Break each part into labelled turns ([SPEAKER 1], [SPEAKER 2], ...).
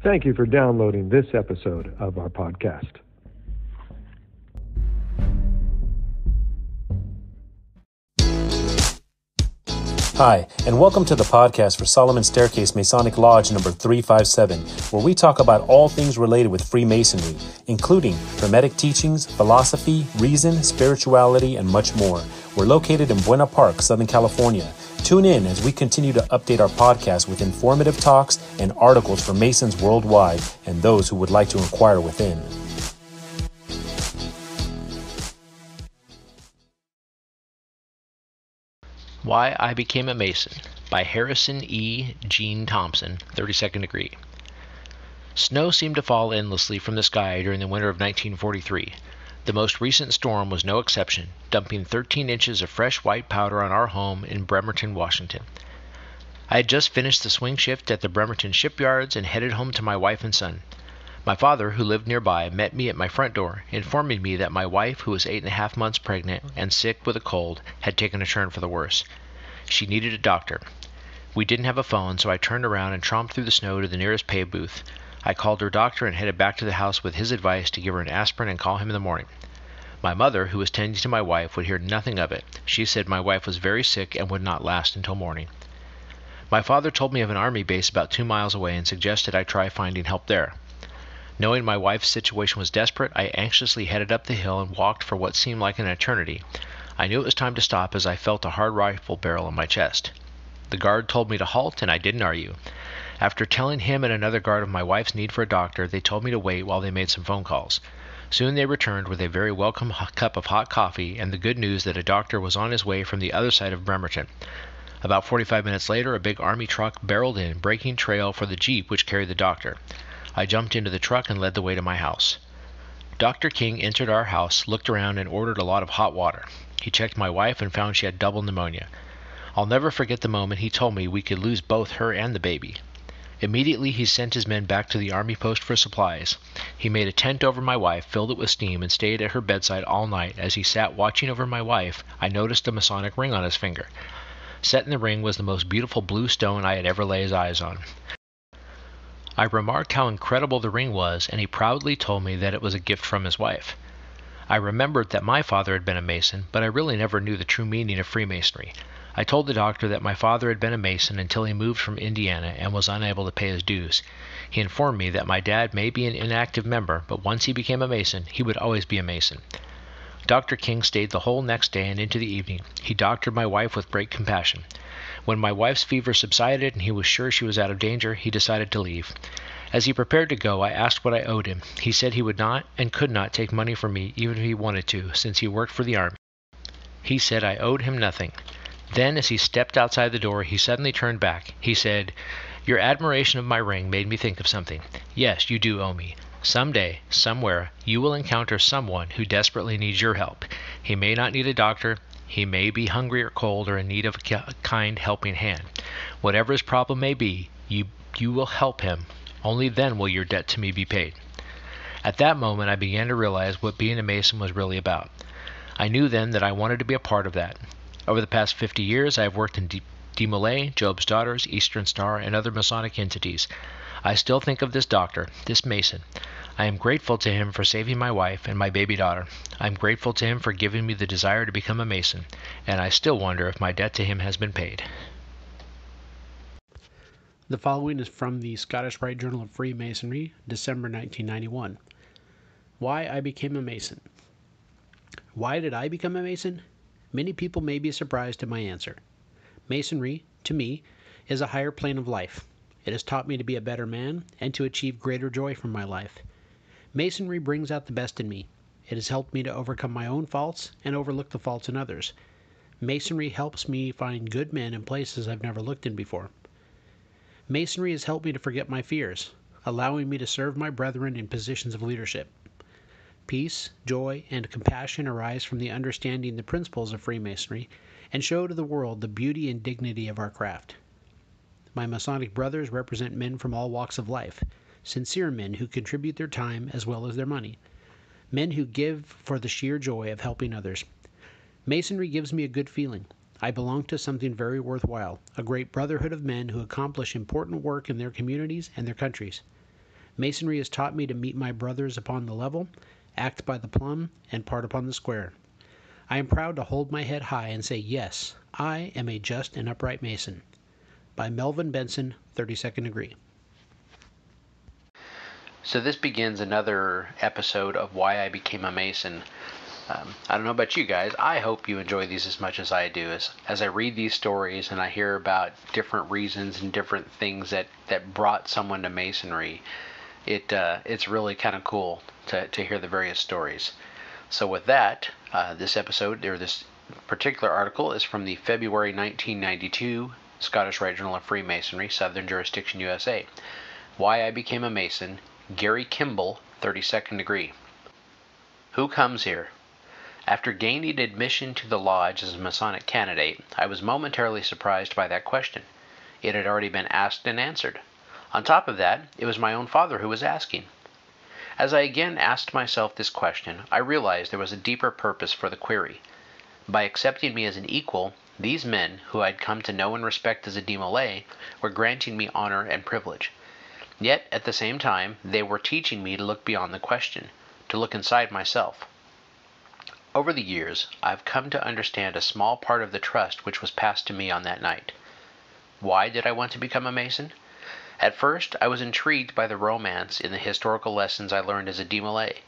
[SPEAKER 1] Thank you for downloading this episode of our podcast.
[SPEAKER 2] Hi, and welcome to the podcast for Solomon Staircase Masonic Lodge number 357, where we talk about all things related with Freemasonry, including Hermetic teachings, philosophy, reason, spirituality, and much more. We're located in Buena Park, Southern California. Tune in as we continue to update our podcast with informative talks and articles for Masons worldwide and those who would like to inquire within.
[SPEAKER 3] Why I Became a Mason by Harrison E. Gene Thompson, 32nd degree. Snow seemed to fall endlessly from the sky during the winter of 1943. The most recent storm was no exception, dumping 13 inches of fresh white powder on our home in Bremerton, Washington. I had just finished the swing shift at the Bremerton shipyards and headed home to my wife and son. My father, who lived nearby, met me at my front door, informing me that my wife, who was 8.5 months pregnant and sick with a cold, had taken a turn for the worse. She needed a doctor. We didn't have a phone, so I turned around and tromped through the snow to the nearest pay booth. I called her doctor and headed back to the house with his advice to give her an aspirin and call him in the morning. My mother, who was tending to my wife, would hear nothing of it. She said my wife was very sick and would not last until morning. My father told me of an army base about 2 miles away and suggested I try finding help there. Knowing my wife's situation was desperate, I anxiously headed up the hill and walked for what seemed like an eternity. I knew it was time to stop as I felt a hard rifle barrel in my chest. The guard told me to halt, and I didn't argue. After telling him and another guard of my wife's need for a doctor, they told me to wait while they made some phone calls. Soon they returned with a very welcome cup of hot coffee and the good news that a doctor was on his way from the other side of Bremerton. About 45 minutes later, a big army truck barreled in, breaking trail for the Jeep which carried the doctor. I jumped into the truck and led the way to my house. Dr. King entered our house, looked around, and ordered a lot of hot water. He checked my wife and found she had double pneumonia. I'll never forget the moment he told me we could lose both her and the baby. Immediately he sent his men back to the army post for supplies. He made a tent over my wife, filled it with steam, and stayed at her bedside all night. As he sat watching over my wife, I noticed a Masonic ring on his finger. Set in the ring was the most beautiful blue stone I had ever laid eyes on. I remarked how incredible the ring was, and he proudly told me that it was a gift from his wife. I remembered that my father had been a Mason, but I really never knew the true meaning of Freemasonry. I told the doctor that my father had been a Mason until he moved from Indiana and was unable to pay his dues. He informed me that my dad may be an inactive member, but once he became a Mason, he would always be a Mason. Dr. King stayed the whole next day and into the evening. He doctored my wife with great compassion. When my wife's fever subsided and he was sure she was out of danger, he decided to leave. As he prepared to go, I asked what I owed him. He said he would not and could not take money from me even if he wanted to, since he worked for the army. He said I owed him nothing. Then, as he stepped outside the door, he suddenly turned back. He said, "Your admiration of my ring made me think of something. Yes, you do owe me. Someday, somewhere, you will encounter someone who desperately needs your help. He may not need a doctor. He may be hungry or cold or in need of a kind helping hand. Whatever his problem may be, you will help him. Only then will your debt to me be paid." At that moment, I began to realize what being a Mason was really about. I knew then that I wanted to be a part of that. Over the past 50 years, I have worked in De Molay, Job's Daughters, Eastern Star, and other Masonic entities. I still think of this doctor, this Mason. I am grateful to him for saving my wife and my baby daughter. I am grateful to him for giving me the desire to become a Mason, and I still wonder if my debt to him has been paid.
[SPEAKER 4] The following is from the Scottish Rite Journal of Freemasonry, December 1991. Why I Became a Mason. Why did I become a Mason? Many people may be surprised at my answer. Masonry, to me, is a higher plane of life. It has taught me to be a better man and to achieve greater joy from my life. Masonry brings out the best in me. It has helped me to overcome my own faults and overlook the faults in others. Masonry helps me find good men in places I've never looked in before. Masonry has helped me to forget my fears, allowing me to serve my brethren in positions of leadership. Peace, joy, and compassion arise from the understanding the principles of Freemasonry and show to the world the beauty and dignity of our craft. My Masonic brothers represent men from all walks of life, sincere men who contribute their time as well as their money, men who give for the sheer joy of helping others. Masonry gives me a good feeling. I belong to something very worthwhile, a great brotherhood of men who accomplish important work in their communities and their countries. Masonry has taught me to meet my brothers upon the level, act by the plumb, and part upon the square. I am proud to hold my head high and say, yes, I am a just and upright Mason. By Melvin Benson, 32nd Degree.
[SPEAKER 3] So this begins another episode of Why I Became a Mason. I don't know about you guys. I hope you enjoy these as much as I do. As I read these stories and I hear about different reasons and different things that brought someone to Masonry, it's really kind of cool to hear the various stories. So with that, this particular article is from the February 1992 Scottish Rite Journal of Freemasonry, Southern Jurisdiction, USA. Why I Became a Mason, Gary Kimball, 32nd Degree. Who comes here? After gaining admission to the lodge as a Masonic candidate, I was momentarily surprised by that question. It had already been asked and answered. On top of that, it was my own father who was asking. As I again asked myself this question, I realized there was a deeper purpose for the query. By accepting me as an equal, these men, who I'd come to know and respect as a demolay, were granting me honor and privilege. Yet, at the same time, they were teaching me to look beyond the question, to look inside myself. Over the years, I've come to understand a small part of the trust which was passed to me on that night. Why did I want to become a Mason? At first, I was intrigued by the romance in the historical lessons I learned as a demolay.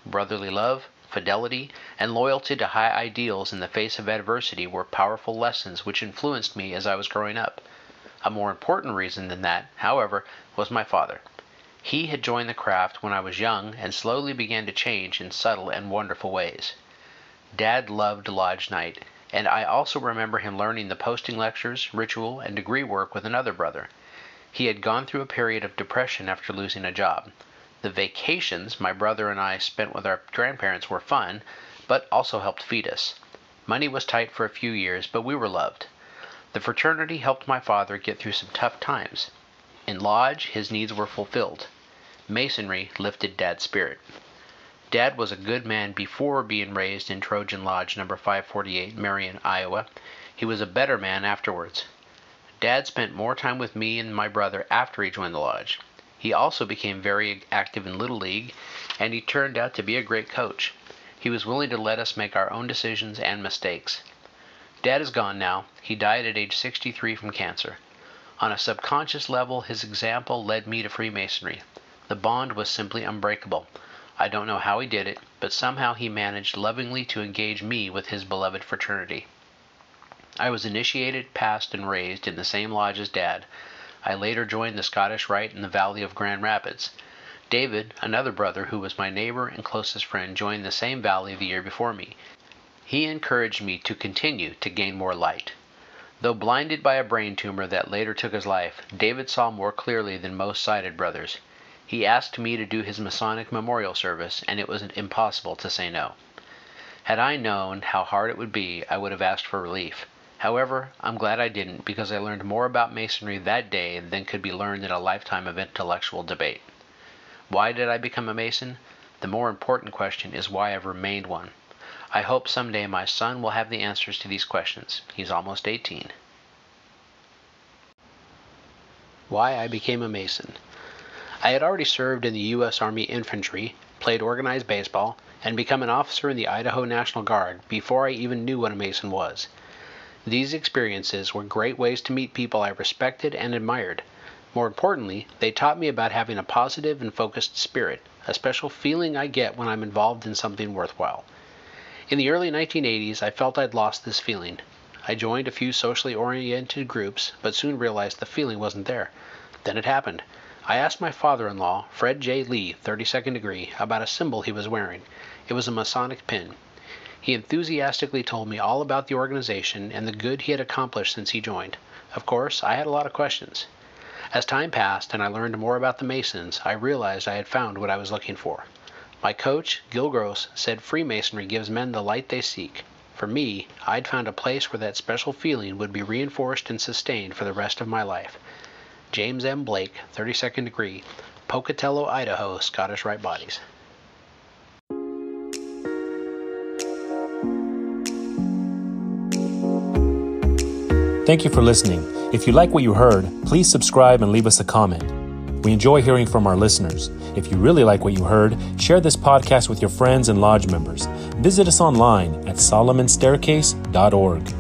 [SPEAKER 3] Brotherly love, fidelity, and loyalty to high ideals in the face of adversity were powerful lessons which influenced me as I was growing up. A more important reason than that, however, was my father. He had joined the craft when I was young and slowly began to change in subtle and wonderful ways. Dad loved lodge night, and I also remember him learning the posting lectures, ritual, and degree work with another brother. He had gone through a period of depression after losing a job. The vacations my brother and I spent with our grandparents were fun, but also helped feed us. Money was tight for a few years, but we were loved. The fraternity helped my father get through some tough times. In lodge, his needs were fulfilled. Masonry lifted Dad's spirit. Dad was a good man before being raised in Trojan Lodge No. 548, Marion, Iowa. He was a better man afterwards. Dad spent more time with me and my brother after he joined the lodge. He also became very active in Little League, and he turned out to be a great coach. He was willing to let us make our own decisions and mistakes. Dad is gone now. He died at age 63 from cancer. On a subconscious level, his example led me to Freemasonry. The bond was simply unbreakable. I don't know how he did it, but somehow he managed lovingly to engage me with his beloved fraternity. I was initiated, passed, and raised in the same lodge as Dad. I later joined the Scottish Rite in the Valley of Grand Rapids. David, another brother who was my neighbor and closest friend, joined the same valley the year before me. He encouraged me to continue to gain more light. Though blinded by a brain tumor that later took his life, David saw more clearly than most sighted brothers. He asked me to do his Masonic memorial service, and it was impossible to say no. Had I known how hard it would be, I would have asked for relief. However, I'm glad I didn't, because I learned more about Masonry that day than could be learned in a lifetime of intellectual debate. Why did I become a Mason? The more important question is why I've remained one. I hope someday my son will have the answers to these questions. He's almost 18. Why I became a Mason. I had already served in the U.S. Army Infantry, played organized baseball, and become an officer in the Idaho National Guard before I even knew what a Mason was. These experiences were great ways to meet people I respected and admired. More importantly, they taught me about having a positive and focused spirit, a special feeling I get when I'm involved in something worthwhile. In the early 1980s, I felt I'd lost this feeling. I joined a few socially oriented groups, but soon realized the feeling wasn't there. Then it happened. I asked my father-in-law, Fred J. Lee, 32nd Degree, about a symbol he was wearing. It was a Masonic pin. He enthusiastically told me all about the organization and the good he had accomplished since he joined. Of course, I had a lot of questions. As time passed and I learned more about the Masons, I realized I had found what I was looking for. My coach, Gil Gross, said Freemasonry gives men the light they seek. For me, I'd found a place where that special feeling would be reinforced and sustained for the rest of my life. James M. Blake, 32nd Degree, Pocatello, Idaho, Scottish Rite Bodies.
[SPEAKER 2] Thank you for listening. If you like what you heard, please subscribe and leave us a comment. We enjoy hearing from our listeners. If you really like what you heard, share this podcast with your friends and lodge members. Visit us online at solomonstaircase.org.